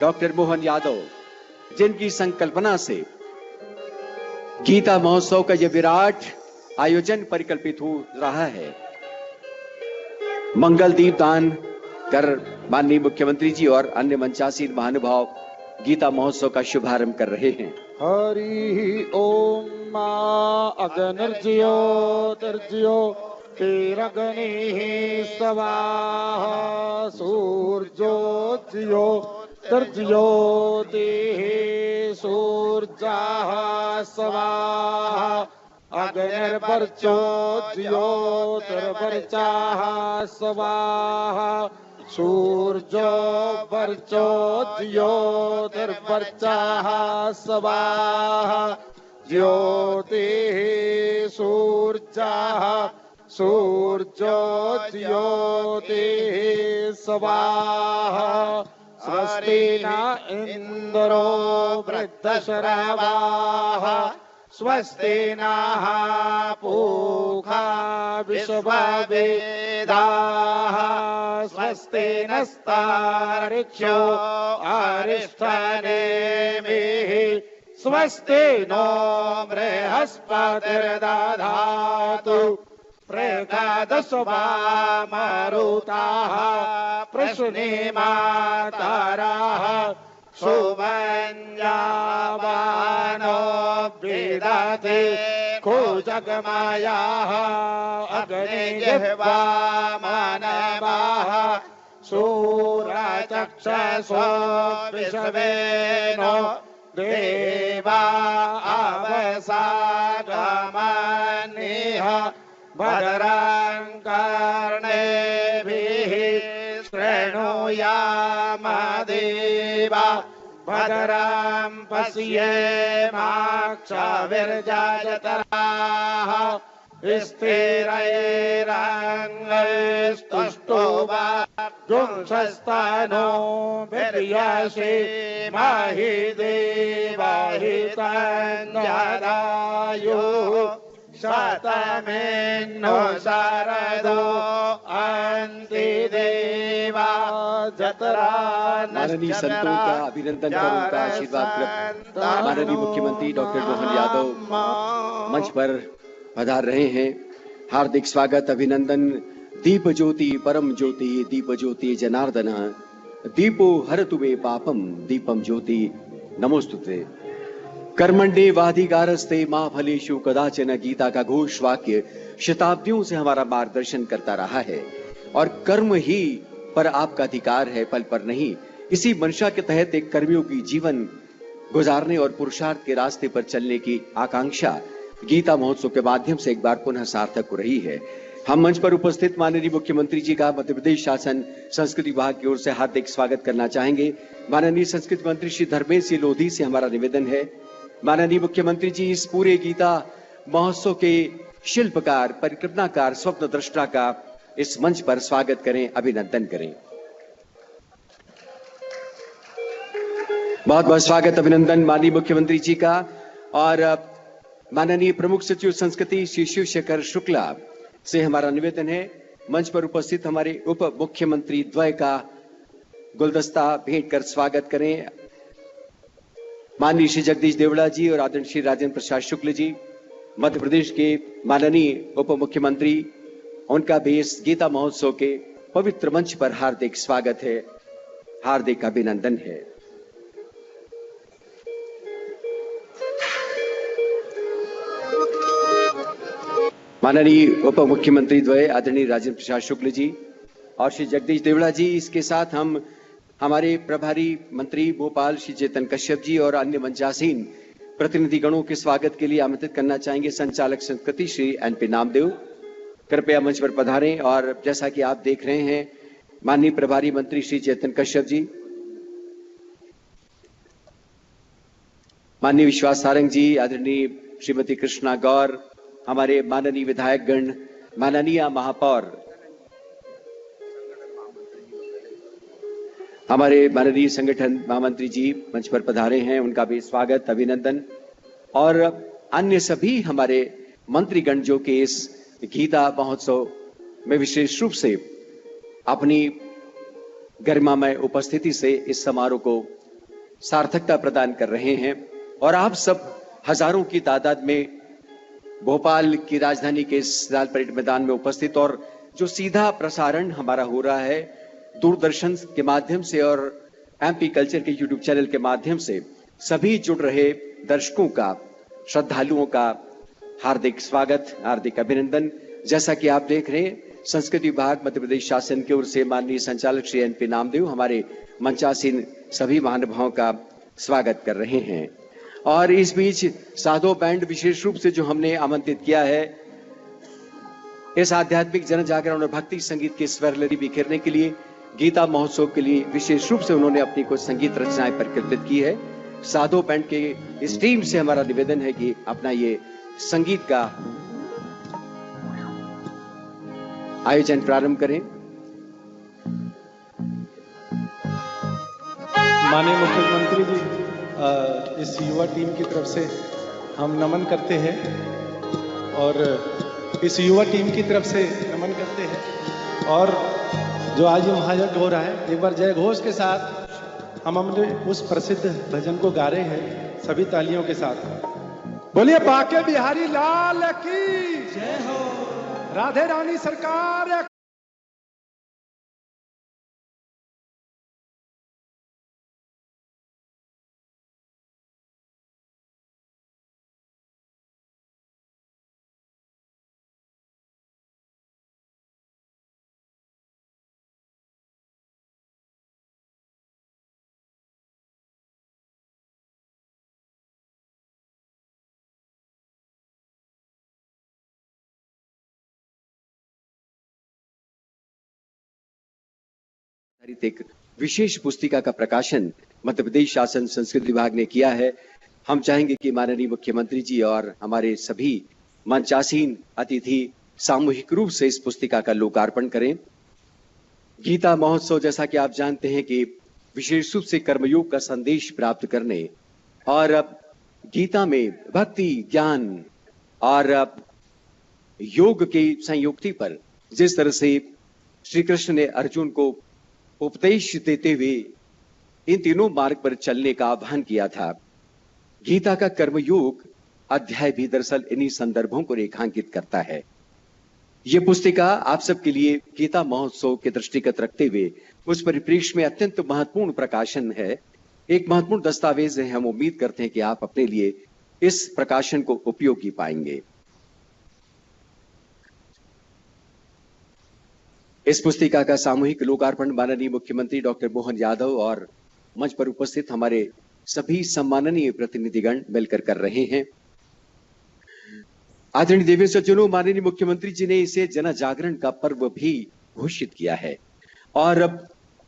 Doctor Mohan Yadav, जिनकी संकल्पना से गीता महोत्सव का यह विराट आयोजन परिकल्पित हो रहा है। मंगल दीप दान कर माननीय मुख्यमंत्री जी और अन्य मंचासीन महानुभाव गीता महोत्सव का शुभारंभ कर रहे हैं। हरि ओम अग्निर्ज्यो तर्ज्यो तेरग्निः स्वाहा सूर्योज्यो तर्ज्योतिः सूर्यः स्वाहा अग्निर्वर्चो ज्योतिर्वर्चः स्वाहा सूर्यो वर्चो ज्योतिर्वर्चः स्वाहा ज्योतिः सूर्यः सूर्यो ज्योतिः स्वाहा स्वस्ति न इन्द्रो वृद्धश्रवाः स्वस्ति नः पूषा विश्ववेदाः स्वस्ति नस्तार्क्ष्यो अरिष्ठनेमिः स्वस्ति नो बृहस्पतिर्दधातु प्रगादस्वामरुताः प्रश्नेमातराः सुवन्यावानो विदते खुजगमायाः अग्निजिह्वामानवाः शूरचक्षसो विश्वेनो देवा अवसागमनिः भद्रं कर्णेभिः शृणुयाम देवा भद्रं पश्येमाक्षभिर्जयतराः स्थिरैरङ्गैस्तुष्टुवागुंसस्तनो वीर्यसेमहि देवहितञ्जरायुः शतमेन्नो शरदो अन्ति देवा जतरा। माननीय संतों का अभिनंदन कर उनका आशीर्वाद प्राप्त माननीय मुख्यमंत्री डॉक्टर मोहन यादव मंच पर पधार रहे हैं। हार्दिक स्वागत, अभिनंदन। दीप ज्योति परम ज्योति दीप ज्योति जनार्दन दीपो हरतु मे पापम दीपम ज्योति नमोस्तुते। कर्मण्डे वाधिकारस्ते मां फलेषु कदाचन गीता का घोष वाक्य शताब्दियों से हमारा मार्गदर्शन करता रहा है और कर्म ही पर आपका अधिकार है, पल पर नहीं। इसी मंशा के तहत एक कर्मियों की जीवन गुजारने और पुरुषार्थ के रास्ते पर चलने की आकांक्षा गीता महोत्सव के माध्यम से एक बार पुनः सार्थक हो रही है। हम मंच पर उपस्थित माननीय मुख्यमंत्री जी का मध्य प्रदेश शासन संस्कृति विभाग की ओर से हार्दिक स्वागत करना चाहेंगे। माननीय संस्कृति मंत्री श्री धर्मेश सिंह लोधी से हमारा निवेदन है, माननीय मुख्यमंत्री जी इस पूरे गीता महोत्सव के शिल्पकार, परिकल्पनाकार, स्वप्न दृष्टा का इस मंच पर स्वागत करें, अभिनंदन करें। बहुत बहुत स्वागत, अभिनंदन माननीय मुख्यमंत्री जी का। और माननीय प्रमुख सचिव संस्कृति श्री शिव शेखर शुक्ला से हमारा निवेदन है, मंच पर उपस्थित हमारे उप मुख्यमंत्री द्वय का गुलदस्ता भेंट कर स्वागत करें। माननीय श्री जगदीश देवड़ा जी और आदरणीय श्री राजेंद्र प्रसाद शुक्ल जी, मध्य प्रदेश के माननीय उप मुख्यमंत्री, उनका भी इस गीता महोत्सव के पवित्र मंच पर हार्दिक स्वागत है, हार्दिक अभिनंदन है। माननीय उप मुख्यमंत्री द्वय आदरणीय राजेंद्र प्रसाद शुक्ल जी और श्री जगदीश देवड़ा जी, इसके साथ हम हमारे प्रभारी मंत्री भोपाल श्री चेतन कश्यप जी और अन्य मंचासीन प्रतिनिधिगणों के स्वागत के लिए आमंत्रित करना चाहेंगे। संचालक संस्कृति श्री एनपी नामदेव कृपया मंच पर पधारें। और जैसा कि आप देख रहे हैं, माननीय प्रभारी मंत्री श्री चेतन कश्यप जी, माननीय विश्वास सारंग जी, आदरणीय श्रीमती कृष्णा गौर, हमारे माननीय विधायक गण, माननीय महापौर, हमारे माननीय संगठन महामंत्री जी मंच पर पधारे हैं, उनका भी स्वागत, अभिनंदन। और अन्य सभी हमारे मंत्रीगण जो कि इस गीता महोत्सव में विशेष रूप से अपनी गरिमामय उपस्थिति से इस समारोह को सार्थकता प्रदान कर रहे हैं और आप सब हजारों की तादाद में भोपाल की राजधानी के इस लाल परेड मैदान में उपस्थित और जो सीधा प्रसारण हमारा हो रहा है दूरदर्शन के माध्यम से और एमपी कल्चर के यूट्यूब चैनल के माध्यम से सभी जुड़ रहे दर्शकों का, श्रद्धालुओं का हार्दिक स्वागत, हार्दिक अभिनंदन। जैसा कि आप देख रहे हैं, संस्कृति विभाग मध्य प्रदेश शासन की ओर से माननीय संचालक श्री एनपी नामदेव हमारे मंचासीन सभी महानुभावों का स्वागत कर रहे हैं। और इस बीच साधो बैंड विशेष रूप से जो हमने आमंत्रित किया है इस आध्यात्मिक जन जागरण और भक्ति संगीत की स्वर लहरी बिखेरने के लिए, गीता महोत्सव के लिए विशेष रूप से उन्होंने अपनी कुछ संगीत रचनाएं प्रकटित की है। साधो बैंड के इस टीम से हमारा निवेदन है कि अपना ये संगीत का आयोजन प्रारंभ करें। माननीय मुख्यमंत्री जी, इस युवा टीम की तरफ से हम नमन करते हैं और इस युवा टीम की तरफ से नमन करते हैं। और जो आज ये महायज्ञ हो रहा है, एक बार जय घोष के साथ हम अपने उस प्रसिद्ध भजन को गा रहे हैं सभी तालियों के साथ। बोलिए बाके बिहारी लाल की जय हो, राधे रानी सरकार। एक विशेष पुस्तिका का प्रकाशन मध्य प्रदेश शासन संस्कृति विभाग ने किया है। हम चाहेंगे कि माननीय मुख्यमंत्री जी और हमारे सभी मंचासीन अतिथि सामूहिक रूप से इस पुस्तिका का लोकार्पण करें। गीता महोत्सव, जैसा कि आप जानते हैं कि विशेष रूप से कर्मयोग का संदेश प्राप्त करने और गीता में भक्ति, ज्ञान और योग की संयुक्ति पर जिस तरह से श्री कृष्ण ने अर्जुन को उपदेश देते हुए इन तीनों मार्ग पर चलने का आह्वान किया था, गीता का कर्मयोग अध्याय भी दरअसल इन्हीं संदर्भों को रेखांकित करता है। यह पुस्तिका आप सबके लिए गीता महोत्सव के दृष्टिगत रखते हुए उस परिप्रेक्ष्य में अत्यंत महत्वपूर्ण प्रकाशन है, एक महत्वपूर्ण दस्तावेज है। हम उम्मीद करते हैं कि आप अपने लिए इस प्रकाशन को उपयोगी पाएंगे। इस पुस्तिका का सामूहिक लोकार्पण माननीय मुख्यमंत्री डॉक्टर मोहन यादव और मंच पर उपस्थित हमारे सभी सम्माननीय प्रतिनिधिगण मिलकर कर रहे हैं। आदरणीय देवी सज्जनों, माननीय मुख्यमंत्री जी ने इसे जन जागरण का पर्व भी घोषित किया है और अब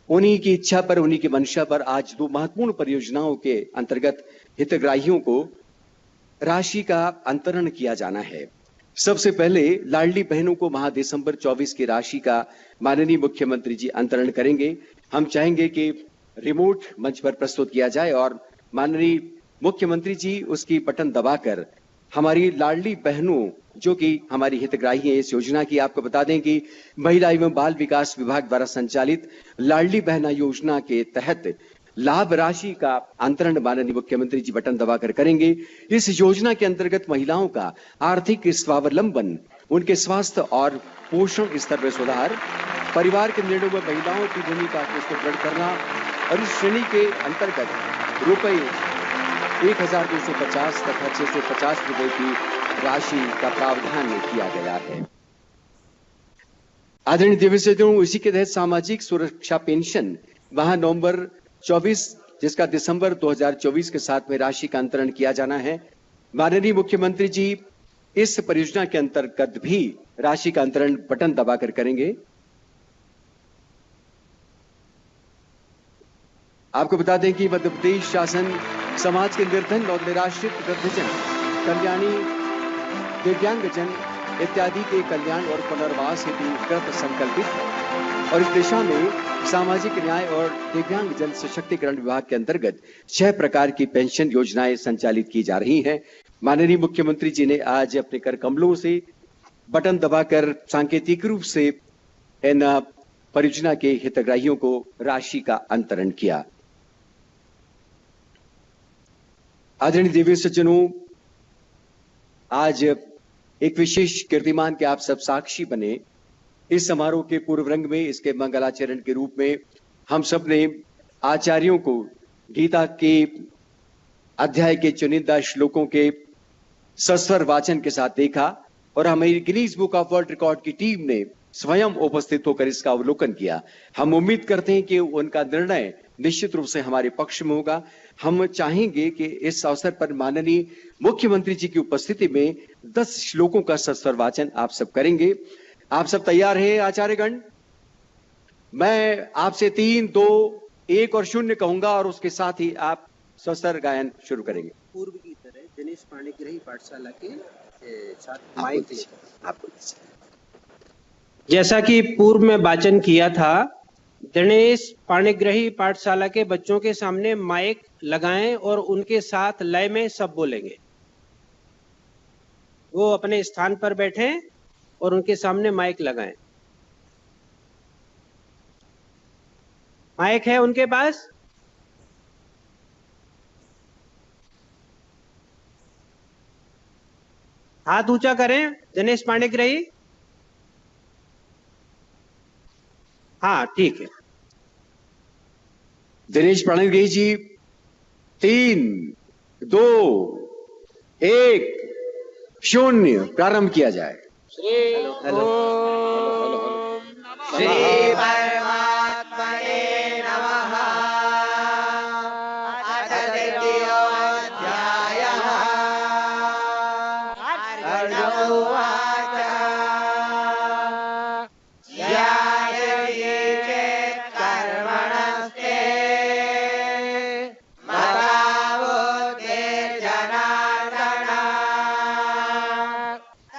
उन्हीं की इच्छा पर, उन्हीं की मंशा पर आज दो महत्वपूर्ण परियोजनाओं के अंतर्गत हितग्राहियों को राशि का अंतरण किया जाना है। सबसे पहले लाडली बहनों को माह दिसंबर 24 की राशि का माननीय मुख्यमंत्री जी अंतरण करेंगे। हम चाहेंगे कि रिमोट मंच पर प्रस्तुत किया जाए और माननीय मुख्यमंत्री जी उसकी बटन दबाकर हमारी लाडली बहनों जो कि हमारी हितग्राही है इस योजना की, आपको बता दें कि महिला एवं बाल विकास विभाग द्वारा संचालित लाडली बहना योजना के तहत लाभ राशि का अंतरण माननीय मुख्यमंत्री जी बटन दबाकर करेंगे। इस योजना के अंतर्गत महिलाओं का आर्थिक स्वावलंबन, उनके स्वास्थ्य और पोषण स्तर में सुधार, परिवार के निर्णयों में महिलाओं की भूमिका को सुदृढ़ करना और इस श्रेणी के अंतर्गत रुपए 1250 तथा 650 रुपए की राशि का प्रावधान किया गया है। आदरणीय दिवसों, इसी के तहत सामाजिक सुरक्षा पेंशन माह नवंबर 24 जिसका दिसंबर 2024 के साथ में राशि का अंतरण किया जाना है। माननीय मुख्यमंत्री जी इस परियोजना के अंतर्गत भी राशि का अंतरण बटन दबाकर करेंगे। आपको बता दें कि मध्य प्रदेश शासन समाज के निर्धन और निराश्रित वृद्धजन, कल्याणी, दिव्यांगजन इत्यादि के कल्याण और पुनर्वास हेतु कृत संकल्पित है और इस दिशा में सामाजिक न्याय और दिव्यांग जन सशक्तिकरण विभाग के अंतर्गत 6 प्रकार की पेंशन योजनाएं संचालित की जा रही हैं। माननीय मुख्यमंत्री जी ने आज अपने कर कमलों से बटन दबाकर सांकेतिक रूप से इन परियोजना के हितग्राहियों को राशि का अंतरण किया। आदरणीय देवी सज्जनों, आज एक विशेष कीर्तिमान के आप सब साक्षी बने। इस समारोह के पूर्व रंग में, इसके मंगलाचरण के रूप में हम सब ने आचार्यों को गीता के अध्याय के चुनिंदा श्लोकों के सस्वर वाचन के साथ देखा और हमारी Guinness book of world record की टीम ने स्वयं उपस्थित होकर इसका अवलोकन किया। हम उम्मीद करते हैं कि उनका निर्णय निश्चित रूप से हमारे पक्ष में होगा। हम चाहेंगे कि इस अवसर पर माननीय मुख्यमंत्री जी की उपस्थिति में 10 श्लोकों का सस्वर वाचन आप सब करेंगे। आप सब तैयार हैं आचार्यगण? मैं आपसे 3, 2, 1 और 0 कहूंगा और उसके साथ ही आप सस्वर गायन शुरू करेंगे। पूर्व की तरह दिनेश पाणिग्रही पाठशाला के साथ माइक आपको जैसा कि पूर्व में वाचन किया था, दिनेश पाणिग्रही पाठशाला के बच्चों के सामने माइक लगाएं और उनके साथ लय में सब बोलेंगे। वो अपने स्थान पर बैठें और उनके सामने माइक लगाएं। माइक है उनके पास? हाथ ऊंचा करें दिनेश पाणिग्रही। हाँ, ठीक है। दिनेश पाणिग्रही जी, 3, 2, 1, 0 प्रारंभ किया जाए। हेलो श्री परमात्मने नमः। अथ द्वितीयोऽध्यायः। अर्जुन उवाच ध्यायति चेत् कर्मणस्ते मता बुद्धिर्जनार्दन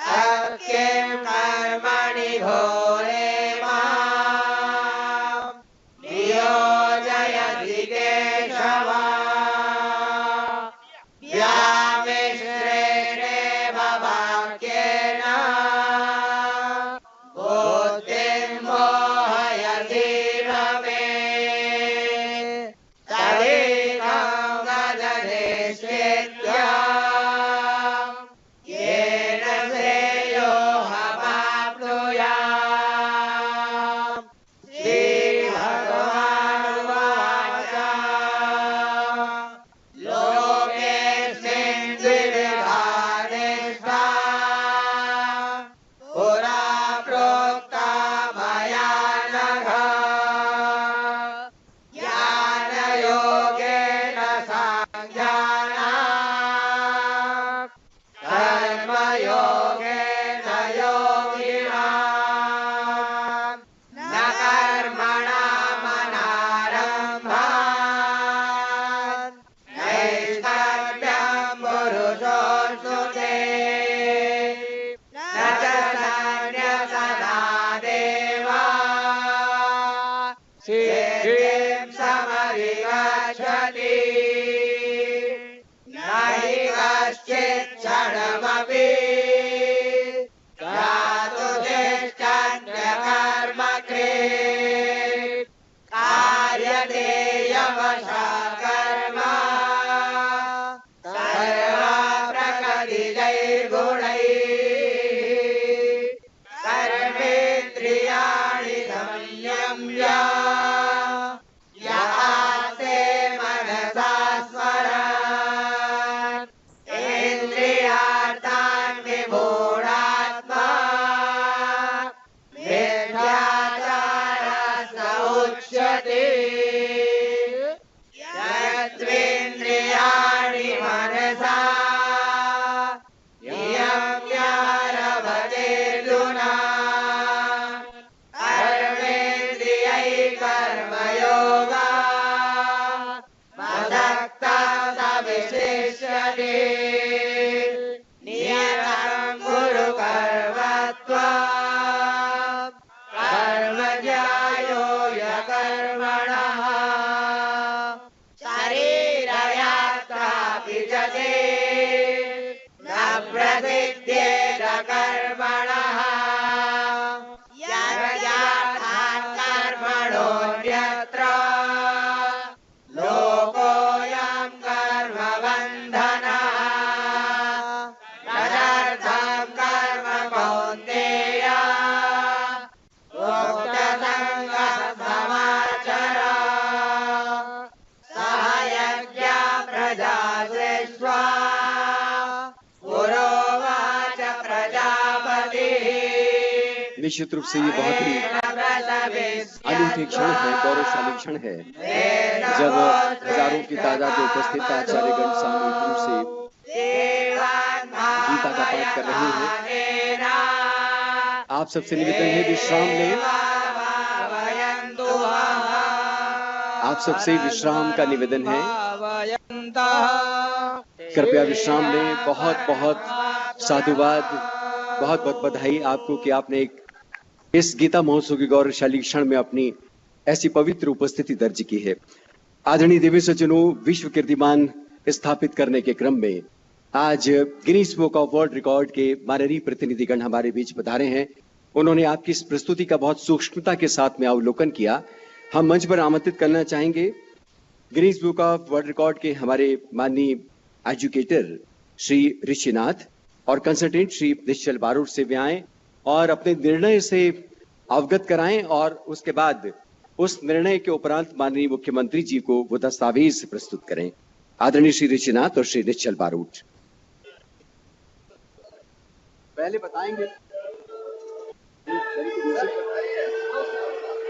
तत्किं कर्मणि घोरे मां नियोजयति केशव। व्यामिश्रेणेव वाक्येन बुद्धिर्मोहयसीव मे। तदेकं वदनेष्येत्य येन श्रेयोऽहमाप्नुयाम्। श्रीभगवानुवाच लोकेऽस्मिन् द्विविधा निष्ठा पुरा प्रोक्ता मया नघ। ज्ञानयोगेन साङ्ख्यानाम् कर्मयोगेन योगिनाम्। न कर्मणामनारम्भात् नैष्कर्म्यं पुरुषोऽश्नुते। न च सन्न्यसनादेव सिद्धिं समधिगच्छति। न हि कश्चित् क्षणमपि जातु तिष्ठन्यकर्मकृत्। कार्यते यवशः कर्म सर्वा प्रकृतिजैर्गुणैः। कर्मेन्द्रियाणि संयम्य याते मनसा स्मरन् इन्द्रियार्थान् विमूढात्मा मिथ्याचारः स उच्यते। यत्त्वेन्द्रियाणि मनसा नियम्यारभतेऽर्जुन कर्मेन्द्रियैः कर्मयोगः मदक्तः स विशिष्यते। नियतं कुरु कर्मत्वं कर्मज्ञायो यकर्मणः। शरीरयात्रापि च ते न प्रसिद्ध्येत कर्मणः। यज्ञार्थात् कर्मणोऽन्यत्र लोकोऽयं कर्मबन्धनः। प्रजा सृष्ट्वा पुरोवाच प्रजापतिः। निश्चित रूप से ये बहुत ही अनूठे क्षण है, गौरवशाली क्षण है, जब हजारों की तादाद में उपस्थित आचार्यगण सामूहिक रूप से गीता का पाठ कर रहे हैं। आप सबसे निवेदन है विश्राम लें। आप सबसे विश्राम का निवेदन है, कृपया विश्राम लें। बहुत बहुत साधुवाद, बहुत बहुत बधाई आपको कि आपने इस गीता महोत्सव की गौरवशाली क्षण में अपनी ऐसी पवित्र उपस्थिति दर्ज की है। आदरणीय देवी सज्जनों, विश्व कीर्तिमान स्थापित करने के क्रम में आज Guinness book of world record के माननीय प्रतिनिधिगण हमारे बीच पधारे हैं। उन्होंने आपकी इस प्रस्तुति का बहुत सूक्ष्मता के साथ में अवलोकन किया। हम मंच पर आमंत्रित करना चाहेंगे Guinness book of world record के हमारे माननीय एजुकेटर श्री ऋषिनाथ और कंसल्टेंट श्री निश्चल बारूद से वे आएं और अपने निर्णय से अवगत कराएं और उसके बाद उस निर्णय के उपरांत माननीय मुख्यमंत्री जी को वो दस्तावेज प्रस्तुत करें। आदरणीय श्री ऋषिनाथ और श्री निश्चल बारूद पहले बताएंगे।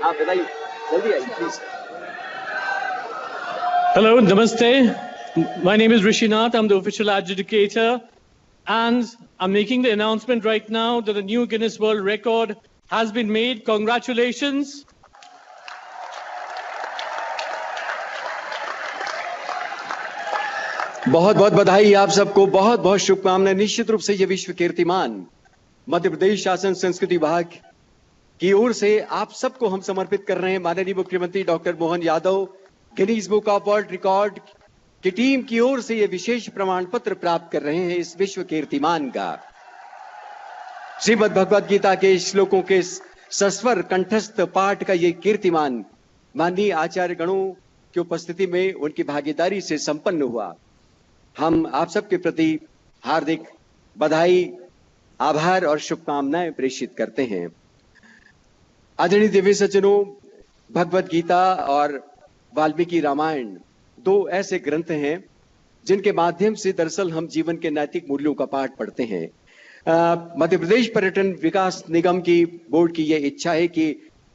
आप बताइए, जल्दी आइए please. Hello, Namaste. My name is Rishinath. I'm the official adjudicator, and I'm making the announcement right now that a new Guinness World Record has been made. Congratulations. बहुत बहुत बधाई आप सबको, बहुत बहुत शुभकामनाएं। निश्चित रूप से ये विश्व कीर्तिमान मध्य प्रदेश शासन संस्कृति विभाग की ओर से आप सबको हम समर्पित कर रहे हैं। माननीय मुख्यमंत्री doctor Mohan Yadav, Guinness book of world record की टीम की ओर से ये विशेष प्रमाण पत्र प्राप्त कर रहे हैं इस विश्व कीर्तिमान का। श्रीमद् भगवद गीता के श्लोकों के सस्वर कंठस्थ पाठ का ये कीर्तिमान माननीय आचार्य गणों की उपस्थिति में उनकी भागीदारी से संपन्न हुआ। हम आप सबके प्रति हार्दिक बधाई, आभार और शुभकामनाएं प्रेषित करते हैं। आदरणीय देवी सज्जनों, भगवद गीता और वाल्मीकि रामायण दो ऐसे ग्रंथ हैं जिनके माध्यम से दरअसल हम जीवन के नैतिक मूल्यों का पाठ पढ़ते हैं। मध्य प्रदेश पर्यटन विकास निगम की बोर्ड की यह इच्छा है कि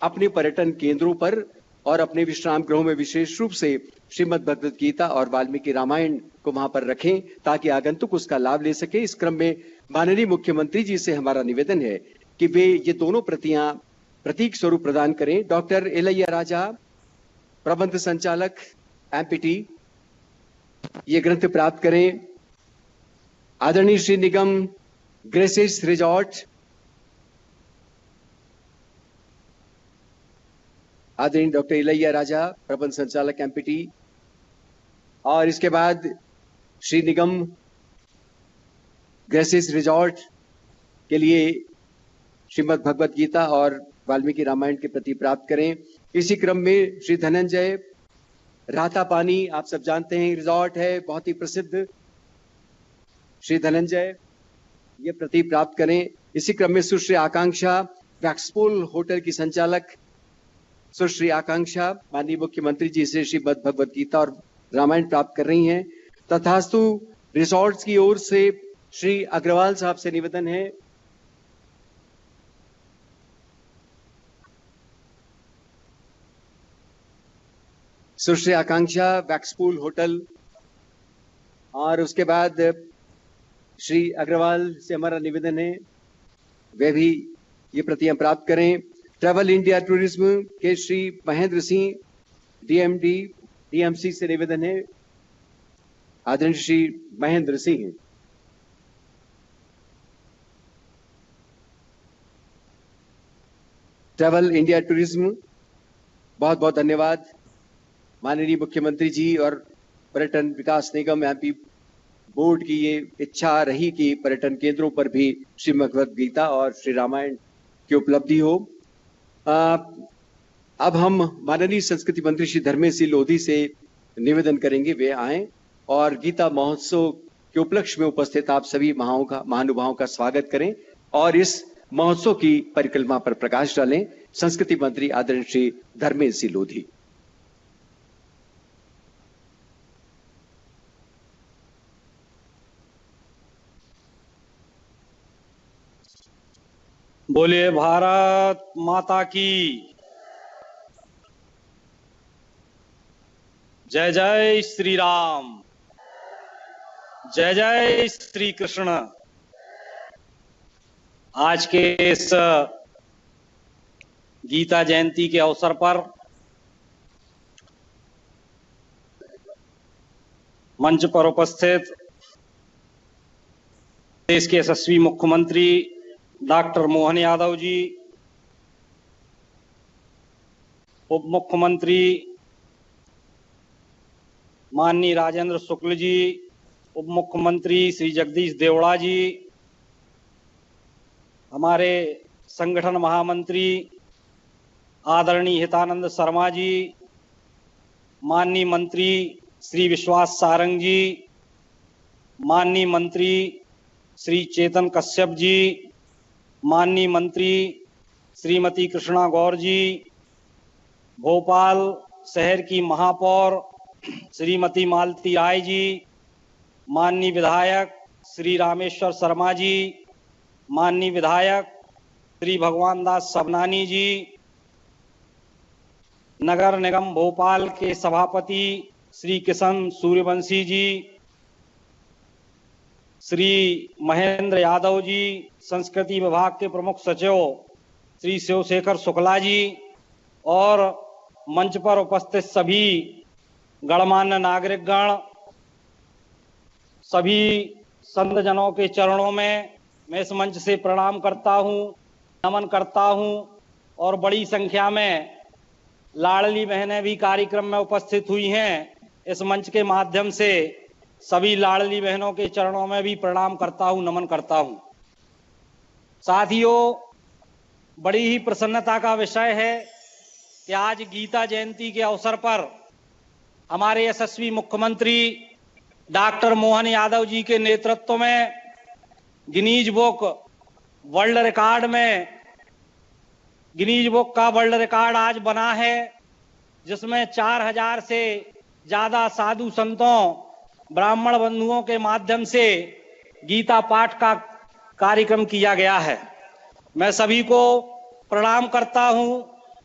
अपने पर्यटन केंद्रों पर और अपने विश्राम गृहों में विशेष रूप से श्रीमद् भगवद गीता और वाल्मीकि रामायण को वहां पर रखें ताकि आगंतुक उसका लाभ ले सके। इस क्रम में माननीय मुख्यमंत्री जी से हमारा निवेदन है कि वे ये दोनों प्रतियां प्रतीक स्वरूप प्रदान करें। डॉक्टर एलैया राजा, प्रबंध संचालक एमपीटी, ये ग्रंथ प्राप्त करें। आदरणीय श्री निगम ग्रेसेस रिजॉर्ट, आदरणीय डॉक्टर एलैया राजा, प्रबंध संचालक एमपीटी, और इसके बाद श्री निगम ग्रेसेस रिजॉर्ट के लिए श्रीमद् भगवद गीता और वाल्मीकि रामायण के प्रति प्राप्त करें। इसी क्रम में श्री धनंजय राता पानी, आप सब जानते हैं रिजॉर्ट है बहुत ही प्रसिद्ध, श्री धनंजय ये प्रति प्राप्त करें। इसी क्रम में सुश्री आकांक्षा, वैक्सपोल होटल की संचालक सुश्री आकांक्षा माननीय मुख्यमंत्री जी से श्रीमद् भगवद गीता और रामायण प्राप्त कर रही हैं। तथास्तु रिसोर्ट्स की ओर से श्री अग्रवाल साहब से निवेदन है सुश्री आकांक्षा वैक्सपूल होटल, और उसके बाद श्री अग्रवाल से हमारा निवेदन है वे भी ये प्रतियां प्राप्त करें। ट्रैवल इंडिया टूरिज्म के श्री महेंद्र सिंह डीएमडी डीएमसी से निवेदन है, आदरणीय Shri Mahendra Singh. Travel India tourism, बहुत बहुत धन्यवाद। माननीय मुख्यमंत्री जी और पर्यटन विकास निगम एमपी बोर्ड की ये इच्छा रही कि पर्यटन केंद्रों पर भी श्री भगवद गीता और श्री रामायण की उपलब्धि हो। अब हम माननीय संस्कृति मंत्री श्री धर्मेश सिंह लोधी से निवेदन करेंगे वे आएं और गीता महोत्सव के उपलक्ष्य में उपस्थित आप सभी महानुभावों का स्वागत करें और इस महोत्सव की परिक्रमा पर प्रकाश डालें। संस्कृति मंत्री आदरणीय श्री धर्मेश सिंह लोधी। बोलिए भारत माता की जय। जय श्री राम, जय जय श्री कृष्ण। आज के इस गीता जयंती के अवसर पर मंच पर उपस्थित देश के यशस्वी मुख्यमंत्री डॉक्टर मोहन यादव जी, उप मुख्यमंत्री माननीय राजेंद्र शुक्ल जी, उप मुख्यमंत्री श्री जगदीश देवड़ा जी, हमारे संगठन महामंत्री आदरणीय हितानंद शर्मा जी, माननीय मंत्री श्री विश्वास सारंग जी, माननीय मंत्री श्री चेतन कश्यप जी, माननीय मंत्री श्रीमती कृष्णा गौर जी, भोपाल शहर की महापौर श्रीमती मालती राय जी, माननीय विधायक श्री रामेश्वर शर्मा जी, माननीय विधायक श्री भगवान दास सबनानी जी, नगर निगम भोपाल के सभापति श्री किशन सूर्यवंशी जी, श्री महेंद्र यादव जी, संस्कृति विभाग के प्रमुख सचिव श्री शिवशेखर शुक्ला जी और मंच पर उपस्थित सभी गणमान्य नागरिकगण, सभी संत जनों के चरणों में मैं इस मंच से प्रणाम करता हूं, नमन करता हूं और बड़ी संख्या में लाडली बहनें भी कार्यक्रम में उपस्थित हुई हैं। इस मंच के माध्यम से सभी लाडली बहनों के चरणों में भी प्रणाम करता हूं, नमन करता हूं। साथियों, बड़ी ही प्रसन्नता का विषय है कि आज गीता जयंती के अवसर पर हमारे यशस्वी मुख्यमंत्री डॉक्टर मोहन यादव जी के नेतृत्व में गिनीज बुक का वर्ल्ड रिकॉर्ड आज बना है, जिसमें 4000 से ज्यादा साधु संतों, ब्राह्मण बंधुओं के माध्यम से गीता पाठ का कार्यक्रम किया गया है। मैं सभी को प्रणाम करता हूं,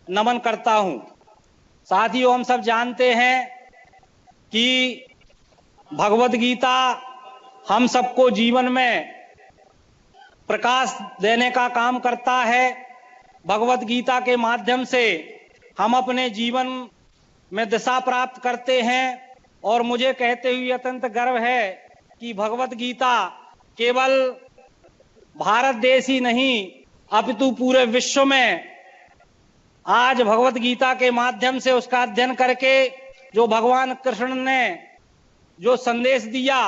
नमन करता हूं। साथियों, हम सब जानते हैं कि भगवत गीता हम सबको जीवन में प्रकाश देने का काम करता है। भगवत गीता के माध्यम से हम अपने जीवन में दिशा प्राप्त करते हैं और मुझे कहते हुए अत्यंत गर्व है कि भगवत गीता केवल भारत देश ही नहीं अपितु पूरे विश्व में आज भगवत गीता के माध्यम से उसका अध्ययन करके जो भगवान कृष्ण ने जो संदेश दिया,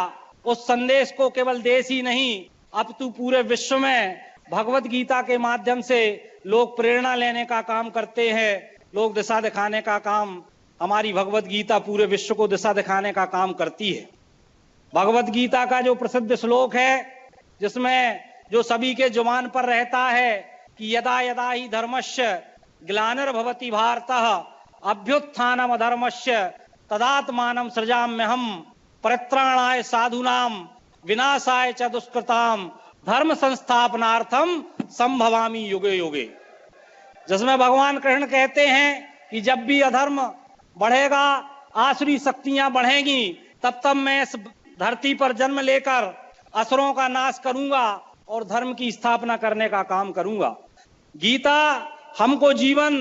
उस संदेश को केवल देश ही नहीं अपितु पूरे विश्व में भगवत गीता के माध्यम से लोग प्रेरणा लेने का काम करते हैं, लोग दिशा दिखाने का काम, हमारी भगवत गीता पूरे विश्व को दिशा दिखाने का काम करती है। भगवत गीता का जो प्रसिद्ध श्लोक है, जिसमें जो सभी के जुबान पर रहता है कि यदा यदा ही धर्मस्य ग्लानिर्भवति भारतः अभ्युत्थानम अधर्मस्य तदात्मानं सृजाम्यहम परित्राणाय साधूनां विनाशाय च दुष्कृताम धर्म संस्थापनार्थम संभवामि युगे युगे। जिसमें भगवान कृष्ण कहते हैं कि जब भी अधर्म बढ़ेगा, आसुरी शक्तियां बढ़ेंगी, तब तब मैं इस धरती पर जन्म लेकर असुरों का नाश करूंगा और धर्म की स्थापना करने का काम करूंगा। गीता हमको जीवन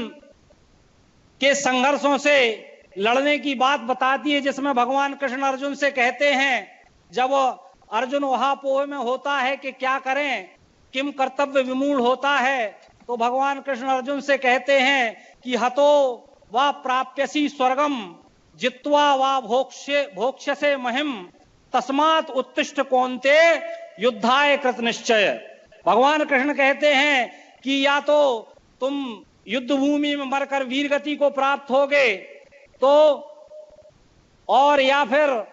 के संघर्षों से लड़ने की बात बताती है, जिसमें भगवान कृष्ण अर्जुन से कहते हैं, जब अर्जुन वहापोह में होता है कि क्या करें, किम कर्तव्य विमूढ़ होता है, तो भगवान कृष्ण अर्जुन से कहते हैं कि हतो वा प्राप्यसी स्वर्गम जित्वा वा भोक्ष्यसे महिम तस्मात् उत्तिष्ठ कौन्ते युद्धाय कृत निश्चय। भगवान कृष्ण कहते हैं कि या तो तुम युद्ध भूमि में मरकर वीर गति को प्राप्त होगे तो, और या फिर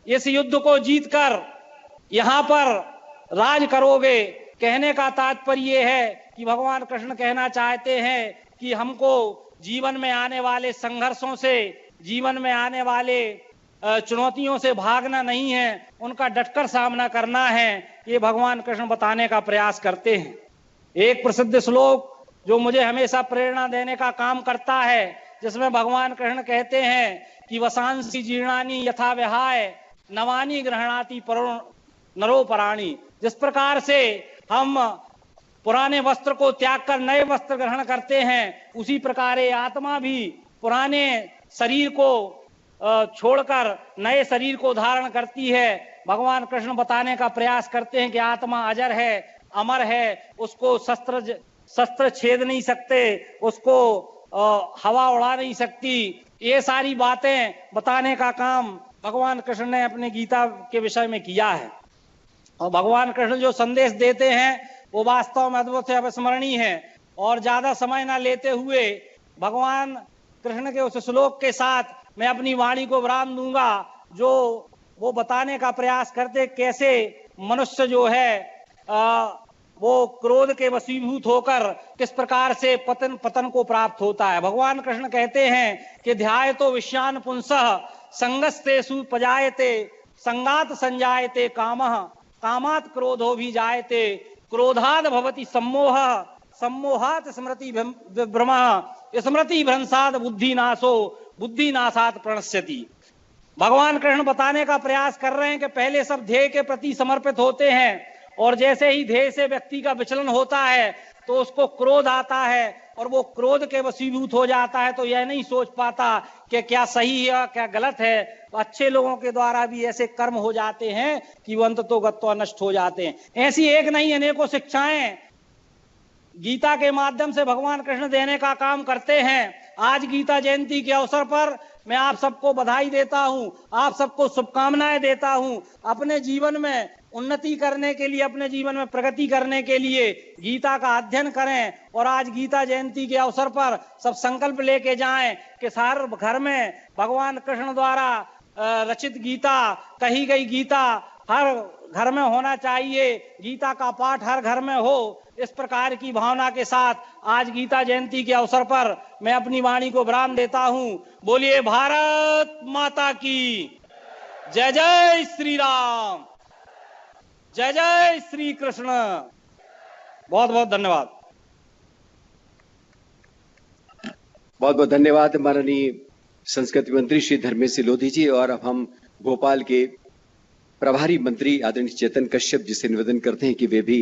इस युद्ध को जीतकर यहां पर राज करोगे। कहने का तात्पर्य है कि भगवान कृष्ण कहना चाहते हैं कि हमको जीवन में आने वाले संघर्षों से, जीवन में आने वाले चुनौतियों से भागना नहीं है, उनका डटकर सामना करना है। ये भगवान कृष्ण बताने का प्रयास करते हैं। एक प्रसिद्ध श्लोक जो मुझे हमेशा प्रेरणा देने का काम करता है, जिसमें भगवान कृष्ण कहते हैं कि वसांसी जीर्णानि यथा विहाय नवानी ग्रहणाति परो नरो पराणी। जिस प्रकार से हम पुराने वस्त्र को त्याग कर नए वस्त्र ग्रहण करते हैं, उसी प्रकार ये आत्मा भी पुराने शरीर को छोड़कर नए शरीर को धारण करती है। भगवान कृष्ण बताने का प्रयास करते हैं कि आत्मा अजर है, अमर है, उसको शस्त्र छेद नहीं सकते, उसको हवा उड़ा नहीं सकती। ये सारी बातें बताने का काम भगवान कृष्ण ने अपने गीता के विषय में किया है। और भगवान कृष्ण जो संदेश देते हैं वो वास्तव में अद्भुत से अविस्मरणीय है। और ज्यादा समय ना लेते हुए भगवान कृष्ण के उस श्लोक के साथ मैं अपनी वाणी को विराम दूंगा, जो वो बताने का प्रयास करते कैसे मनुष्य जो है वो क्रोध के वशीभूत होकर किस प्रकार से पतन को प्राप्त होता है। भगवान कृष्ण कहते हैं कि ध्याय तो विषयान पुंसः संगस्तेषु पजायते संगात संजायते कामः कामात् क्रोधो भी जायते क्रोधाद भवति सम्मोहः सम्मोहात् स्मृति विभ्रमः स्मृति भ्रंशात् बुद्धिनाशो बुद्धिनाशात् प्रणश्यति। भगवान कृष्ण बताने का प्रयास कर रहे हैं कि पहले सब ध्येय के प्रति समर्पित होते हैं, और जैसे ही ध्येय से व्यक्ति का विचलन होता है तो उसको क्रोध आता है, और वो क्रोध के वशीभूत हो जाता है, तो यह नहीं सोच पाता कि क्या सही है क्या गलत है। तो अच्छे लोगों के द्वारा भी ऐसे कर्म हो जाते हैं कि वो अंततो गत्वा नष्ट हो जाते हैं। ऐसी एक नहीं अनेकों शिक्षाएं गीता के माध्यम से भगवान कृष्ण देने का काम करते हैं। आज गीता जयंती के अवसर पर मैं आप सबको बधाई देता हूं, आप सबको शुभकामनाएं देता हूं। अपने जीवन में उन्नति करने के लिए, अपने जीवन में प्रगति करने के लिए गीता का अध्ययन करें, और आज गीता जयंती के अवसर पर सब संकल्प लेके जाएं कि सारे घर में भगवान कृष्ण द्वारा रचित गीता, कही गई गीता हर घर में होना चाहिए, गीता का पाठ हर घर में हो। इस प्रकार की भावना के साथ आज गीता जयंती के अवसर पर मैं अपनी वाणी को विराम देता हूं। बोलिए भारत माता की जय। जय श्री राम, जय जय श्री कृष्ण। बहुत बहुत धन्यवाद। बहुत बहुत धन्यवाद माननीय संस्कृति मंत्री श्री धर्मेश लोधी जी। और अब हम भोपाल के प्रभारी मंत्री आदरणीय चेतन कश्यप जी से निवेदन करते हैं कि वे भी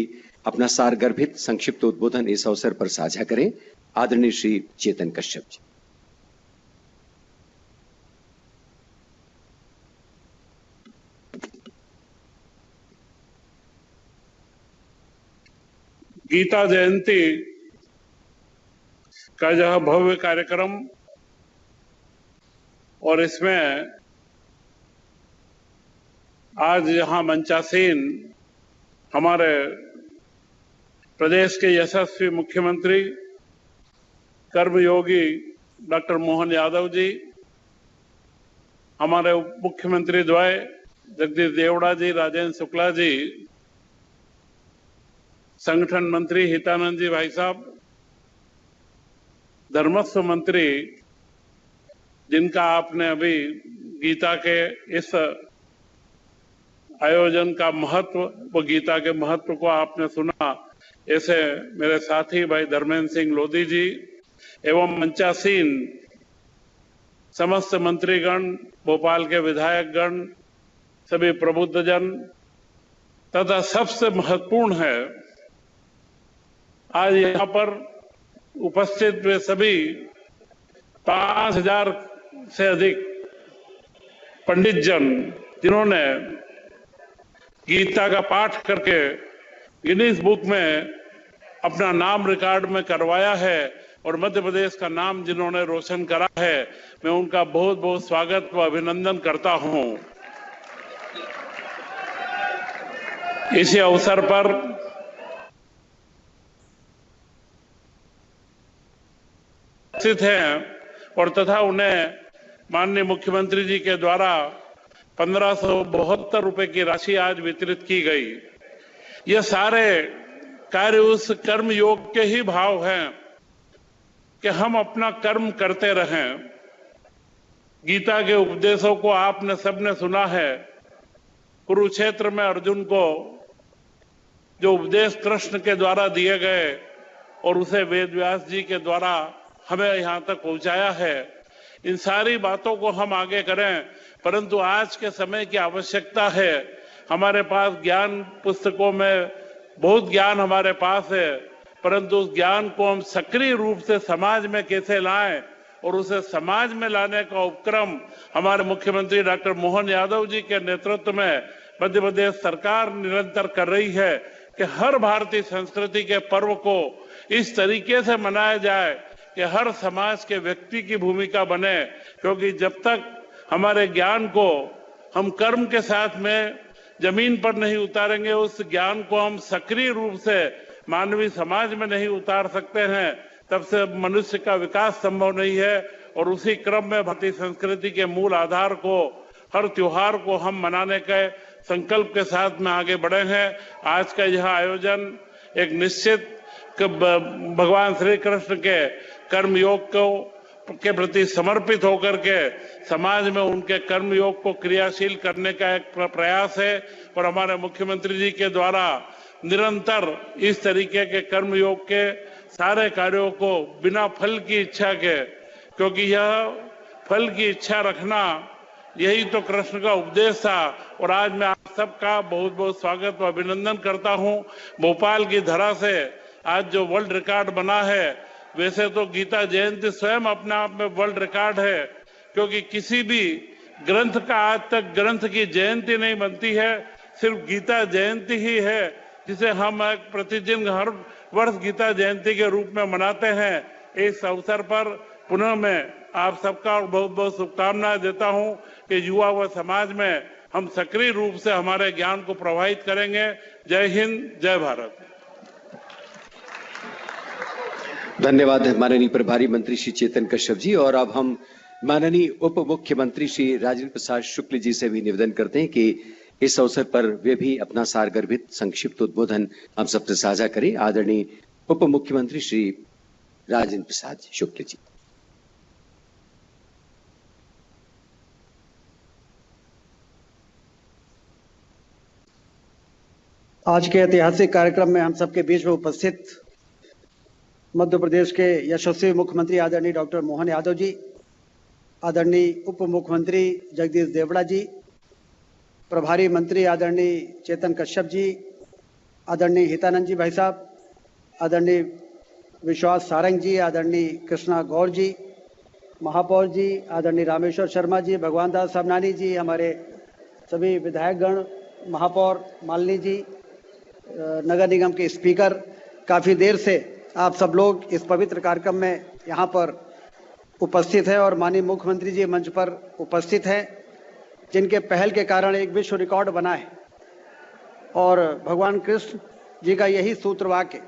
अपना सारगर्भित संक्षिप्त उद्बोधन इस अवसर पर साझा करें। आदरणीय श्री चेतन कश्यप जी। गीता जयंती का यह भव्य कार्यक्रम, और इसमें आज यहां मंचासीन हमारे प्रदेश के यशस्वी मुख्यमंत्री कर्मयोगी डॉक्टर मोहन यादव जी, हमारे उप मुख्यमंत्री द्वय जगदीश देवड़ा जी, राजेंद्र शुक्ला जी, संगठन मंत्री हितानंद जी भाई साहब, धर्मस्व मंत्री जिनका आपने अभी गीता के इस आयोजन का महत्व व गीता के महत्व को आपने सुना, ऐसे मेरे साथी भाई धर्मेंद्र सिंह लोधी जी एवं मंचासीन समस्त मंत्रीगण, भोपाल के विधायकगण, सभी प्रबुद्धजन तथा सबसे महत्वपूर्ण है आज यहाँ पर उपस्थित वे सभी 5000 से अधिक पंडित जन जिन्होंने गीता का पाठ करके गिनीज बुक में अपना नाम रिकॉर्ड में करवाया है और मध्य प्रदेश का नाम जिन्होंने रोशन करा है, मैं उनका बहुत बहुत स्वागत व अभिनंदन करता हूं। इसी अवसर पर उपस्थित हैं और तथा उन्हें माननीय मुख्यमंत्री जी के द्वारा 1572 रुपए की राशि आज वितरित की गई। ये सारे कार्य उस कर्म योग के ही भाव हैं कि हम अपना कर्म करते रहें। गीता के उपदेशों को आपने सबने सुना है। कुरुक्षेत्र में अर्जुन को जो उपदेश कृष्ण के द्वारा दिए गए और उसे वेद व्यास जी के द्वारा हमें यहाँ तक पहुंचाया है, इन सारी बातों को हम आगे करें। परंतु आज के समय की आवश्यकता है, हमारे पास ज्ञान पुस्तकों में बहुत ज्ञान हमारे पास है, परंतु उस ज्ञान को हम सक्रिय रूप से समाज में कैसे लाएं और उसे समाज में लाने का उपक्रम हमारे मुख्यमंत्री डॉक्टर मोहन यादव जी के नेतृत्व में मध्य प्रदेश सरकार निरंतर कर रही है कि हर भारतीय संस्कृति के पर्व को इस तरीके से मनाया जाए कि हर समाज के व्यक्ति की भूमिका बने, क्योंकि जब तक हमारे ज्ञान को हम कर्म के साथ में जमीन पर नहीं उतारेंगे, उस ज्ञान को हम सक्रिय रूप से मानवीय समाज में नहीं उतार सकते हैं, तब से मनुष्य का विकास संभव नहीं है। और उसी क्रम में भारतीय संस्कृति के मूल आधार को, हर त्योहार को हम मनाने के संकल्प के साथ में आगे बढ़े हैं। आज का यह आयोजन एक निश्चित भगवान श्री कृष्ण के कर्म योग के प्रति समर्पित होकर के समाज में उनके कर्म योग को क्रियाशील करने का एक प्रयास है। और हमारे मुख्यमंत्री जी के द्वारा निरंतर इस तरीके के कर्म योग के सारे कार्यों को बिना फल की इच्छा के, क्योंकि यह फल की इच्छा रखना यही तो कृष्ण का उपदेश था। और आज मैं आप सबका बहुत बहुत स्वागत व अभिनंदन करता हूं। भोपाल की धरा से आज जो वर्ल्ड रिकॉर्ड बना है, वैसे तो गीता जयंती स्वयं अपने आप में वर्ल्ड रिकॉर्ड है, क्योंकि किसी भी ग्रंथ का आज तक ग्रंथ की जयंती नहीं बनती है, सिर्फ गीता जयंती ही है जिसे हम प्रतिदिन हर वर्ष गीता जयंती के रूप में मनाते हैं। इस अवसर पर पुनः मैं आप सबका बहुत बहुत शुभकामनाएं देता हूं कि युवा व समाज में हम सक्रिय रूप से हमारे ज्ञान को प्रवाहित करेंगे। जय हिंद, जय भारत। धन्यवाद माननीय प्रभारी मंत्री श्री चेतन कश्यप जी। और अब हम माननीय उप मुख्यमंत्री श्री राजेंद्र प्रसाद शुक्ल जी से भी निवेदन करते हैं कि इस अवसर पर वे भी अपना सारगर्भित संक्षिप्त उद्बोधन हम सबसे साझा करें। आदरणीय उप मुख्यमंत्री श्री राजेंद्र प्रसाद शुक्ल जी। आज के ऐतिहासिक कार्यक्रम में हम सबके बीच में उपस्थित मध्य प्रदेश के यशस्वी मुख्यमंत्री आदरणीय डॉक्टर मोहन यादव जी, आदरणीय उप मुख्यमंत्री जगदीश देवड़ा जी, प्रभारी मंत्री आदरणीय चेतन कश्यप जी, आदरणीय हितानंद जी भाई साहब, आदरणीय विश्वास सारंग जी, आदरणीय कृष्णा गौर जी, महापौर जी, आदरणीय रामेश्वर शर्मा जी, भगवान दास सबनानी जी, हमारे सभी विधायकगण, महापौर मालिनी जी, नगर निगम के स्पीकर, काफ़ी देर से आप सब लोग इस पवित्र कार्यक्रम में यहाँ पर उपस्थित हैं और माननीय मुख्यमंत्री जी मंच पर उपस्थित हैं, जिनके पहल के कारण एक विश्व रिकॉर्ड बना है। और भगवान कृष्ण जी का यही सूत्र वाक्य,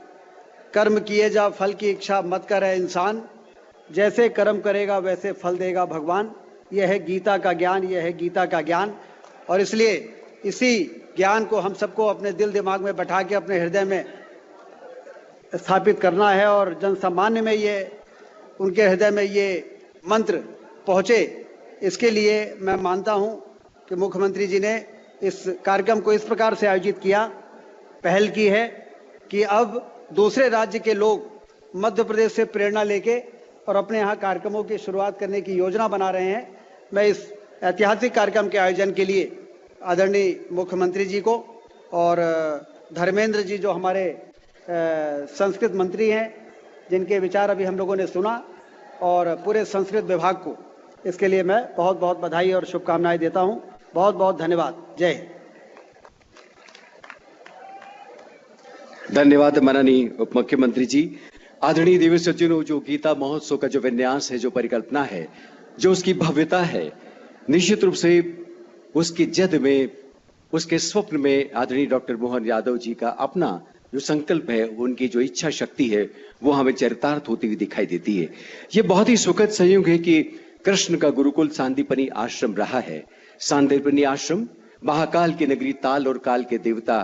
कर्म किए जा फल की इच्छा मत करे इंसान, जैसे कर्म करेगा वैसे फल देगा भगवान। यह है गीता का ज्ञान, यह है गीता का ज्ञान। और इसलिए इसी ज्ञान को हम सबको अपने दिल दिमाग में बैठा के अपने हृदय में स्थापित करना है और जन सामान्य में ये उनके हृदय में ये मंत्र पहुँचे। इसके लिए मैं मानता हूँ कि मुख्यमंत्री जी ने इस कार्यक्रम को इस प्रकार से आयोजित किया, पहल की है कि अब दूसरे राज्य के लोग मध्य प्रदेश से प्रेरणा लेके और अपने यहाँ कार्यक्रमों की शुरुआत करने की योजना बना रहे हैं। मैं इस ऐतिहासिक कार्यक्रम के आयोजन के लिए आदरणीय मुख्यमंत्री जी को और धर्मेंद्र जी जो हमारे संस्कृत मंत्री हैं, जिनके विचार अभी हम लोगों ने सुना, और पूरे संस्कृत विभाग को इसके लिए मैं बहुत बहुत बधाई और शुभकामनाएं देता हूं। बहुत बहुत धन्यवाद। जय हिंद। धन्यवाद माननीय उप मुख्यमंत्री जी। आदरणीय देवी सज्जनों, जो गीता महोत्सव का जो विन्यास है, जो परिकल्पना है, जो उसकी भव्यता है, निश्चित रूप से उसकी जद में, उसके स्वप्न में आदरणीय डॉक्टर मोहन यादव जी का अपना जो संकल्प है, उनकी जो इच्छा शक्ति है, वो हमें चरितार्थ होती हुई दिखाई देती है। ये बहुत ही सुखद संयोग है कि कृष्ण का गुरुकुल सांदीपनी आश्रम रहा है। सांदीपनी आश्रम महाकाल की नगरी ताल और काल के देवता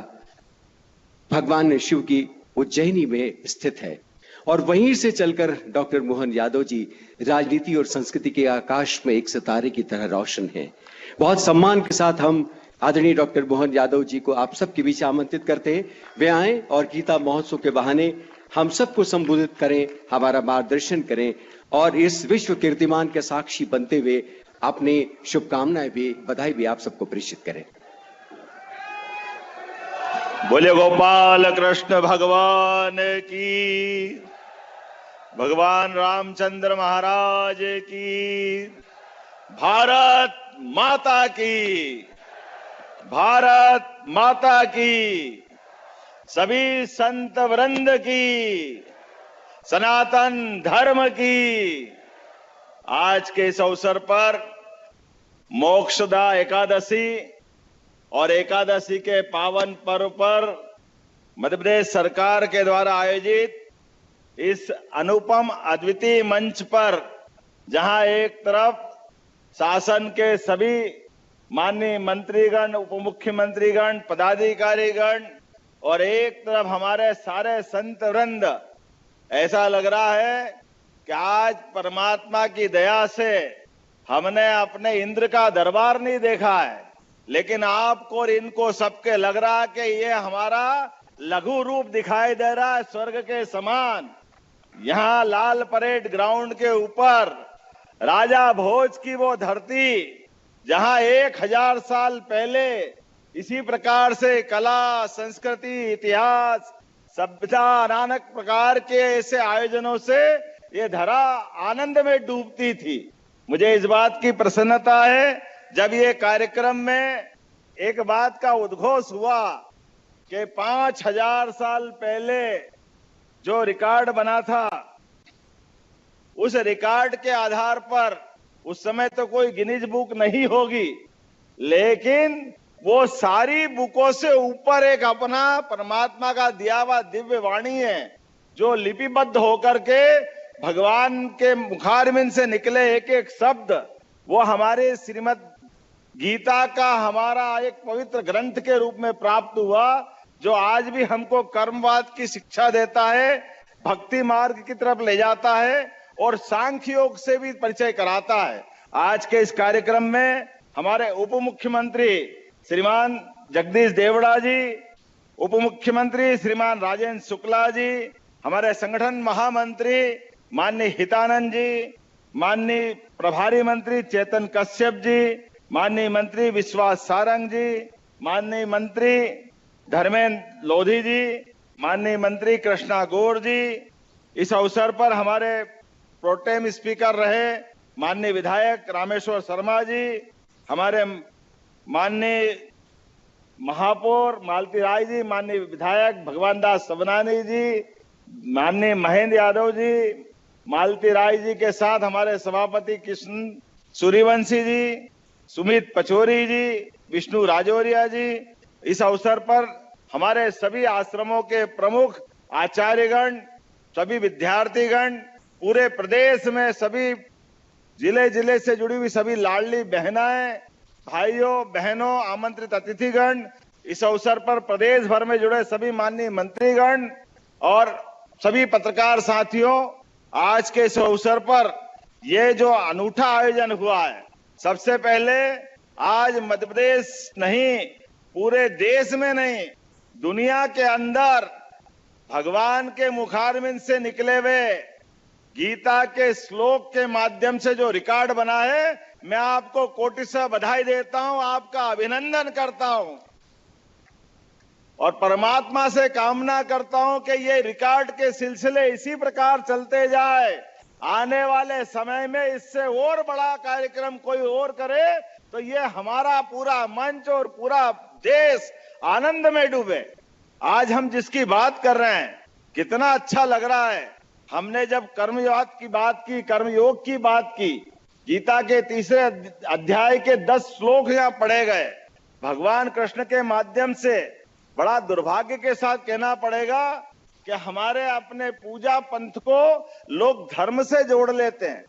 भगवान शिव की उज्जैनी में स्थित है। और वहीं से चलकर डॉक्टर मोहन यादव जी राजनीति और संस्कृति के आकाश में एक सितारे की तरह रोशन है। बहुत सम्मान के साथ हम आदरणीय डॉक्टर मोहन यादव जी को आप सबके बीच आमंत्रित करते हैं। वे आएं और गीता महोत्सव के बहाने हम सबको संबोधित करें, हमारा मार्गदर्शन करें और इस विश्व कीर्तिमान के साक्षी बनते हुए अपनी शुभकामनाएं भी, बधाई भी आप सबको प्रेषित करें। बोले गोपाल कृष्ण भगवान की, भगवान रामचंद्र महाराज की, भारत माता की, भारत माता की, सभी संत वृंद की, सनातन धर्म की। आज के इस अवसर पर मोक्षदा एकादशी और एकादशी के पावन पर्व पर मध्य प्रदेश सरकार के द्वारा आयोजित इस अनुपम अद्वितीय मंच पर, जहां एक तरफ शासन के सभी माननीय मंत्रीगण, उप मुख्यमंत्रीगण, पदाधिकारीगण और एक तरफ हमारे सारे संत वृंद, ऐसा लग रहा है कि आज परमात्मा की दया से हमने अपने इंद्र का दरबार नहीं देखा है, लेकिन आपको और इनको सबके लग रहा है कि ये हमारा लघु रूप दिखाई दे रहा है स्वर्ग के समान। यहाँ लाल परेड ग्राउंड के ऊपर राजा भोज की वो धरती, जहां 1000 साल पहले इसी प्रकार से कला, संस्कृति, इतिहास, सभ्यता, नानक प्रकार के ऐसे आयोजनों से ये धरा आनंद में डूबती थी। मुझे इस बात की प्रसन्नता है जब ये कार्यक्रम में एक बात का उद्घोष हुआ कि 5000 साल पहले जो रिकॉर्ड बना था, उस रिकॉर्ड के आधार पर उस समय तो कोई गिनीज बुक नहीं होगी, लेकिन वो सारी बुकों से ऊपर एक अपना परमात्मा का दिया हुआ दिव्य वाणी है, जो लिपिबद्ध होकर के भगवान के मुखारबिंद से निकले एक एक शब्द, वो हमारे श्रीमद् गीता का हमारा एक पवित्र ग्रंथ के रूप में प्राप्त हुआ, जो आज भी हमको कर्मवाद की शिक्षा देता है, भक्ति मार्ग की तरफ ले जाता है और सांख्य योग से भी परिचय कराता है। आज के इस कार्यक्रम में हमारे उप मुख्यमंत्री श्रीमान जगदीश देवड़ा जी, उप मुख्यमंत्री श्रीमान राजेंद्र शुक्ला जी, हमारे संगठन महामंत्री माननीय हितानंद जी, माननीय प्रभारी मंत्री चेतन कश्यप जी, माननीय मंत्री विश्वास सारंग जी, माननीय मंत्री धर्मेंद्र लोधी जी, माननीय मंत्री कृष्णा गौर जी, इस अवसर पर हमारे प्रोटेम स्पीकर रहे माननीय विधायक रामेश्वर शर्मा जी, हमारे माननीय महापौर मालती राय जी, माननीय विधायक भगवान दास सबनानी जी, माननीय महेंद्र यादव जी, मालती राय जी के साथ हमारे सभापति कृष्ण सूर्यवंशी जी, सुमित पचौरी जी, विष्णु राजौरिया जी। इस अवसर पर हमारे सभी आश्रमों के प्रमुख आचार्यगण, सभी विद्यार्थीगण, पूरे प्रदेश में सभी जिले जिले से जुड़ी हुई सभी लाडली बहनाएं, भाइयों बहनों, आमंत्रित अतिथिगण, इस अवसर पर प्रदेश भर में जुड़े सभी माननीय मंत्रीगण और सभी पत्रकार साथियों, आज के इस अवसर पर ये जो अनूठा आयोजन हुआ है, सबसे पहले आज मध्य प्रदेश नहीं, पूरे देश में नहीं, दुनिया के अंदर भगवान के मुखारबिंद से निकले हुए गीता के श्लोक के माध्यम से जो रिकॉर्ड बना है, मैं आपको कोटि से बधाई देता हूं, आपका अभिनंदन करता हूं और परमात्मा से कामना करता हूं कि ये रिकॉर्ड के सिलसिले इसी प्रकार चलते जाए। आने वाले समय में इससे और बड़ा कार्यक्रम कोई और करे तो ये हमारा पूरा मंच और पूरा देश आनंद में डूबे। आज हम जिसकी बात कर रहे हैं, कितना अच्छा लग रहा है। हमने जब कर्मयोग की बात की, कर्मयोग की बात की, गीता के 3 अध्याय के 10 श्लोक यहाँ पढ़े गए। भगवान कृष्ण के माध्यम से बड़ा दुर्भाग्य के साथ कहना पड़ेगा कि हमारे अपने पूजा पंथ को लोग धर्म से जोड़ लेते हैं।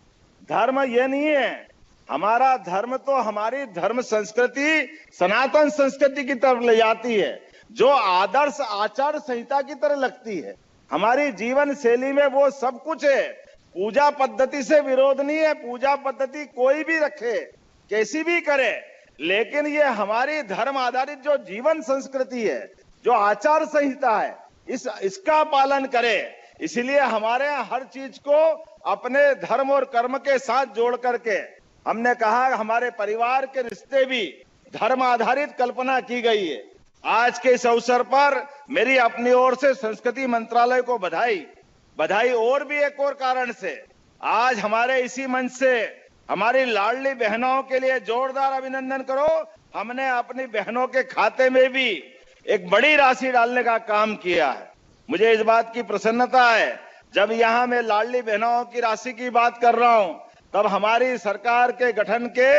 धर्म ये नहीं है, हमारा धर्म तो हमारी धर्म संस्कृति, सनातन संस्कृति की तरफ ले जाती है, जो आदर्श आचार संहिता की तरह लगती है। हमारी जीवन शैली में वो सब कुछ है। पूजा पद्धति से विरोध नहीं है, पूजा पद्धति कोई भी रखे, कैसी भी करे, लेकिन ये हमारी धर्म आधारित जो जीवन संस्कृति है, जो आचार संहिता है, इसका पालन करें। इसलिए हमारे यहाँ हर चीज को अपने धर्म और कर्म के साथ जोड़ करके हमने कहा हमारे परिवार के रिश्ते भी धर्म आधारित कल्पना की गई है। आज के इस अवसर पर मेरी अपनी ओर से संस्कृति मंत्रालय को बधाई और भी एक और कारण से। आज हमारे इसी मंच से हमारी लाडली बहनों के लिए जोरदार अभिनंदन करो। हमने अपनी बहनों के खाते में भी एक बड़ी राशि डालने का काम किया है। मुझे इस बात की प्रसन्नता है, जब यहाँ मैं लाडली बहनों की राशि की बात कर रहा हूँ, तब हमारी सरकार के गठन के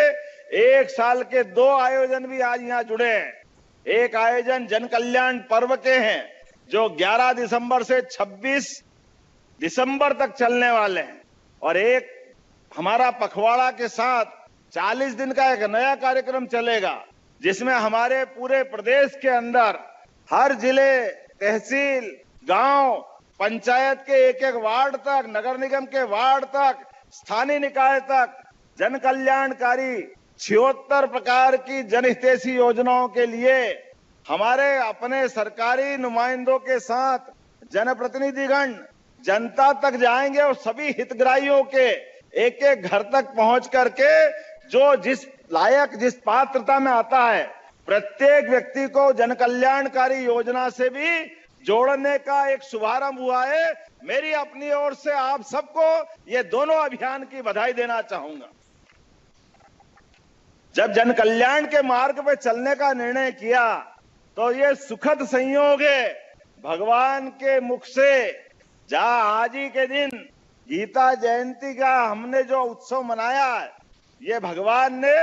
1 साल के 2 आयोजन भी आज यहाँ जुड़े हैं। एक आयोजन जन कल्याण पर्व के हैं, जो 11 दिसंबर से 26 दिसंबर तक चलने वाले हैं, और एक हमारा पखवाड़ा के साथ 40 दिन का एक नया कार्यक्रम चलेगा, जिसमें हमारे पूरे प्रदेश के अंदर हर जिले, तहसील, गांव, पंचायत के एक वार्ड तक, नगर निगम के वार्ड तक, स्थानीय निकाय तक जन कल्याणकारी 76 प्रकार की जनहितैषी योजनाओं के लिए हमारे अपने सरकारी नुमाइंदों के साथ जनप्रतिनिधिगण जनता तक जाएंगे और सभी हितग्राहियों के एक घर तक पहुंच करके जो जिस लायक, जिस पात्रता में आता है, प्रत्येक व्यक्ति को जन कल्याणकारी योजना से भी जोड़ने का एक शुभारंभ हुआ है। मेरी अपनी ओर से आप सबको ये दोनों अभियान की बधाई देना चाहूंगा। जब जन कल्याण के मार्ग पे चलने का निर्णय किया, तो ये सुखद संयोग है भगवान के मुख से, जहां आज ही के दिन गीता जयंती का हमने जो उत्सव मनाया है, ये भगवान ने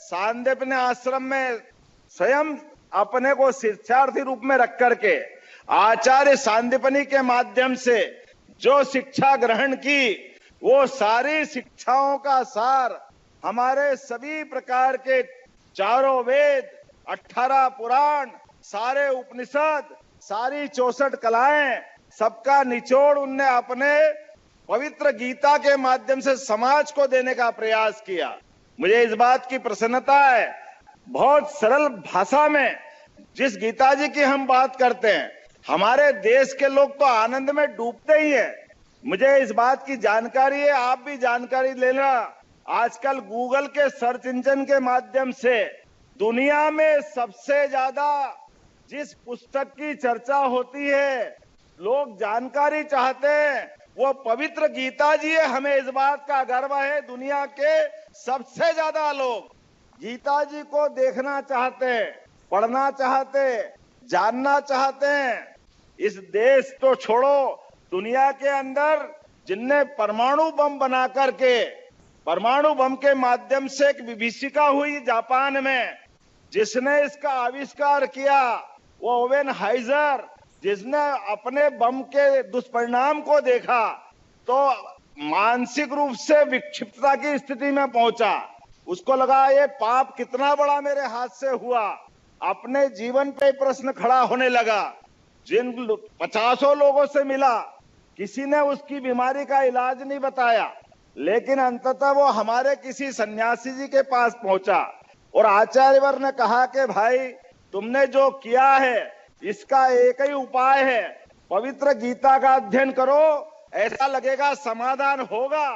सांदीपनि आश्रम में स्वयं अपने को शिक्षार्थी रूप में रख करके आचार्य सांदीपनि के माध्यम से जो शिक्षा ग्रहण की, वो सारी शिक्षाओं का सार हमारे सभी प्रकार के 4 वेद, 18 पुराण, सारे उपनिषद, सारी 64 कलाएं, सबका निचोड़ उनने अपने पवित्र गीता के माध्यम से समाज को देने का प्रयास किया। मुझे इस बात की प्रसन्नता है, बहुत सरल भाषा में जिस गीता जी की हम बात करते हैं, हमारे देश के लोग तो आनंद में डूबते ही हैं। मुझे इस बात की जानकारी है, आप भी जानकारी लेना। आजकल गूगल के सर्च इंजन के माध्यम से दुनिया में सबसे ज्यादा जिस पुस्तक की चर्चा होती है, लोग जानकारी चाहते हैं, वो पवित्र गीता जी है। हमें इस बात का गर्व है, दुनिया के सबसे ज्यादा लोग गीता जी को देखना चाहते हैं, पढ़ना चाहते हैं, जानना चाहते हैं। इस देश तो छोड़ो, दुनिया के अंदर जिनने परमाणु बम बना करके, परमाणु बम के माध्यम से एक विभीषिका हुई जापान में, जिसने इसका आविष्कार किया वो ओवेन हाइजर, जिसने अपने बम के दुष्परिणाम को देखा तो मानसिक रूप से विक्षिप्तता की स्थिति में पहुंचा। उसको लगा ये पाप कितना बड़ा मेरे हाथ से हुआ। अपने जीवन पे प्रश्न खड़ा होने लगा। जिन 50 लोगों से मिला, किसी ने उसकी बीमारी का इलाज नहीं बताया, लेकिन अंततः वो हमारे किसी सन्यासी जी के पास पहुंचा और आचार्यवर ने कहा कि भाई तुमने जो किया है इसका एक ही उपाय है, पवित्र गीता का अध्ययन करो, ऐसा लगेगा समाधान होगा।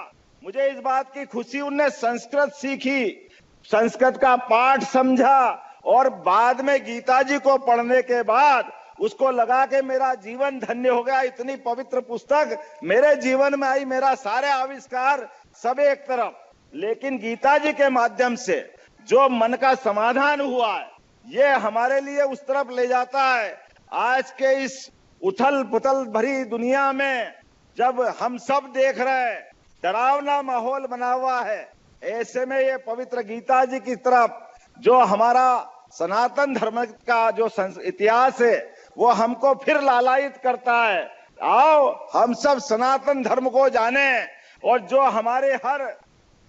मुझे इस बात की खुशी, उनने संस्कृत सीखी, संस्कृत का पाठ समझा और बाद में गीता जी को पढ़ने के बाद उसको लगा कि मेरा जीवन धन्य हो गया। इतनी पवित्र पुस्तक मेरे जीवन में आई, मेरा सारे आविष्कार सब एक तरफ, लेकिन गीता जी के माध्यम से जो मन का समाधान हुआ है, ये हमारे लिए उस तरफ ले जाता है। आज के इस उथल पुथल भरी दुनिया में जब हम सब देख रहे हैं डरावना माहौल बना हुआ है, ऐसे में ये पवित्र गीता जी की तरफ जो हमारा सनातन धर्म का जो इतिहास है वो हमको फिर लालायित करता है। आओ हम सब सनातन धर्म को जाने और जो हमारे हर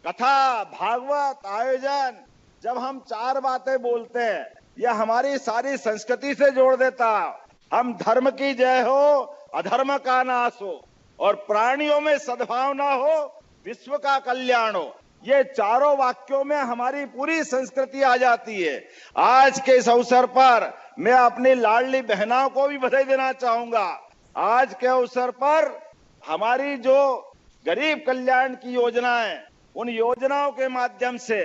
कथा, भागवत, आयोजन, जब हम 4 बातें बोलते हैं, यह हमारी सारी संस्कृति से जोड़ देता। हम धर्म की जय हो, अधर्म का नाश हो और प्राणियों में सद्भावना हो, विश्व का कल्याण हो। ये चारों वाक्यों में हमारी पूरी संस्कृति आ जाती है। आज के इस अवसर पर मैं अपनी लाडली बहनों को भी बधाई देना चाहूंगा। आज के अवसर पर हमारी जो गरीब कल्याण की योजना है, उन योजनाओं के माध्यम से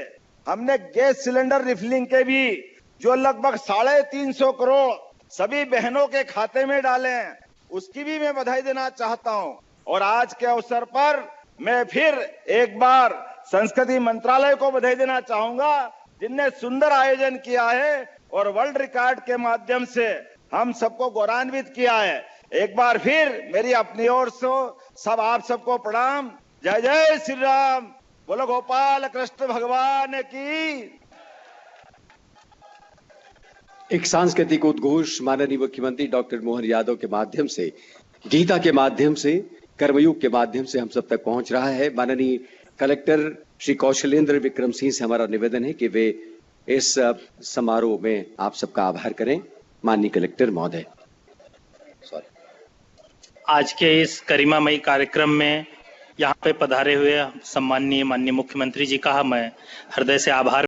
हमने गैस सिलेंडर रिफिलिंग के भी जो लगभग 350 करोड़ सभी बहनों के खाते में डाले हैं, उसकी भी मैं बधाई देना चाहता हूं। और आज के अवसर पर मैं फिर एक बार संस्कृति मंत्रालय को बधाई देना चाहूंगा, जिनने सुंदर आयोजन किया है और वर्ल्ड रिकॉर्ड के माध्यम से हम सबको गौरवान्वित किया है। एक बार फिर मेरी अपनी ओर से सब आप सबको प्रणाम। जय जय श्री राम। बोलो गोपाल कृष्ण भगवान की। एक सांस्कृतिक उद्घोष माननीय मुख्यमंत्री डॉक्टर मोहन यादव के माध्यम से, गीता के माध्यम से, कर्मयोग के माध्यम से हम सब तक पहुंच रहा है। माननीय कलेक्टर श्री कौशलेंद्र विक्रम सिंह से हमारा निवेदन है कि वे इस समारोह में आप सबका आभार करें। माननीय कलेक्टर महोदय। आज के इस गरिमामयी कार्यक्रम में यहाँ पे पधारे हुए सम्माननीय माननीय मुख्यमंत्री जी का मैं हृदय से आभार